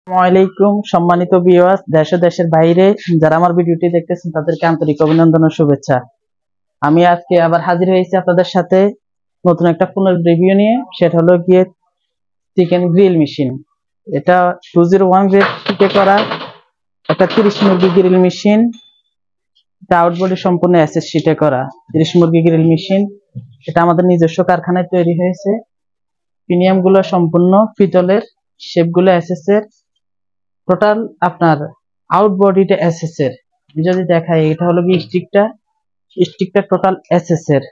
আসসালামাইকুম সম্মানিত ভিউয়ার্স, দেশ ও দেশের বাইরে যারা আমার ভিডিওটি দেখতেছেন তাদেরকে আন্তরিক অভিনন্দন ও শুভেচ্ছা। আমি আজকে আবার হাজির হয়েছি আপনাদের সাথে নতুন একটা ফোনের রিভিউ নিয়ে। সেটা হলো গিয়ে চিকেন গ্রিল মেশিন। এটা 201 গ্রেড থেকে করা একটা 30 মুরগি গ্রিল মেশিন। এটা আউটবডি সম্পূর্ণ এসএস শীটে করা 30 মুরগি গ্রিল মেশিন। এটা আমাদের নিজস্ব কারখানায় তৈরি হয়েছে। প্রিমিয়াম গুলো সম্পূর্ণ পিতলের, শেপ গুলো এসএস এর। টোটাল আপনার আউট বডিটা এসএস এর। যদি দেখাই, এটা হলো কি স্টিকটা টোটাল এসএস এর।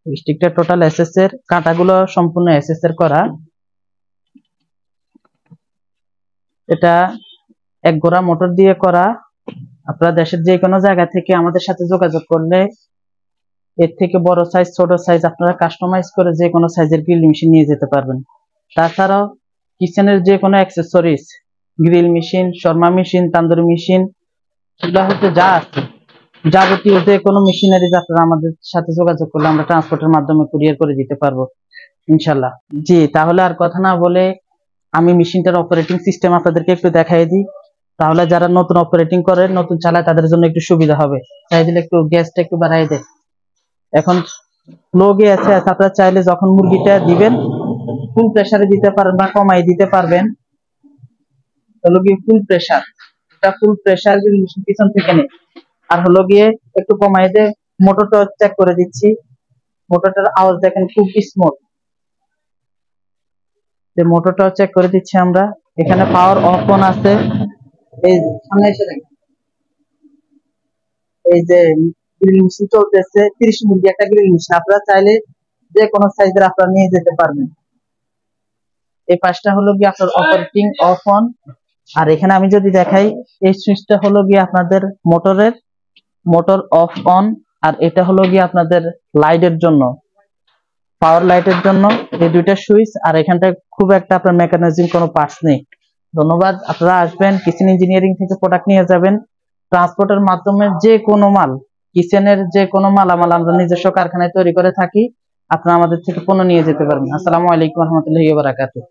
স্টিকটা টোটাল এসএস এর, কাঁটাগুলো সম্পূর্ণ এসএস এর করা। এটা এক গোড়া মোটর দিয়ে করা। আপনারা দেশের যে কোনো জায়গা থেকে আমাদের সাথে যোগাযোগ করলে এর থেকে বড় সাইজ, ছোট সাইজ আপনারা কাস্টমাইজ করে যে কোনো সাইজের গ্রিল মেশিন নিয়ে যেতে পারবেন। তাছাড়াও কিচেনের যে কোনো accessories, grill machine, Sharma machine, tandoori machine, এগুলো হচ্ছে যা আছে যাবতীয় যে কোনো মেশিনারিজ আপনারা আমাদের সাথে যোগাযোগ করলে আমরা ট্রান্সপোর্টের মাধ্যমে কুরিয়ার করে দিতে পারবো ইনশাল্লাহ। জি, তাহলে আর কথা না বলে আমি মেশিনটার অপারেটিং সিস্টেম আপনাদেরকে একটু দেখাই দিই। তাহলে যারা নতুন অপারেটিং করে, নতুন চালায়, তাদের জন্য একটু সুবিধা হবে। চাই দিলে একটু গ্যাসটা একটু বাড়াই দেয়। এখন লো গ্যাসে আছে, আপনারা চাইলে যখন মুরগিটা দিবেন ফুল প্রেসারে দিতে পারেন বা কমাই দিতে পারবেন। হলো গিয়ে ফুল প্রেসার, এটা ফুল প্রেসার গ্রিল মেশিন পিছন থেকে নেই। আর হলো গিয়ে একটু কমাই দিয়ে মোটরটা চেক করে দিচ্ছি। মোটরটার আওয়াজ দেখেন খুব স্মুথ। মোটরটাও চেক করে দিচ্ছি আমরা। এখানে পাওয়ার অফ অন আছে। এই সামনে এসে দেখেন, এই যে গ্রিল মেশিন চলতেছে 30 মুরগি একটা গ্রিল মেশিন। আপনারা চাইলে যে কোনো সাইজের আপনারা নিয়ে যেতে পারবেন। এই পাশটা হলো গিয়ে আপনার অপারেটিং অফ অন। আর এখানে আমি যদি দেখাই, এই সুইচটা হলো গিয়ে আপনাদের মোটর অফ অন। আর এটা হলো গিয়ে আপনাদের লাইটের জন্য, পাওয়ার লাইটের জন্য এই দুইটা সুইচ। আর এখানটায় খুব একটা আপনার মেকানিজম কোনো পার্টস নেই। ধন্যবাদ। আপনারা আসবেন, কিচেন ইঞ্জিনিয়ারিং থেকে প্রোডাক্ট নিয়ে যাবেন। ট্রান্সপোর্টের মাধ্যমে যে কোনো মাল, কিচেনের যে কোনো মালামাল আমরা নিজস্ব কারখানায় তৈরি করে থাকি। আপনারা আমাদের থেকে পণ্য নিয়ে যেতে পারবেন। আসসালামু আলাইকুম রহমতুল্লাহি ওয়া বারাকাতুহু।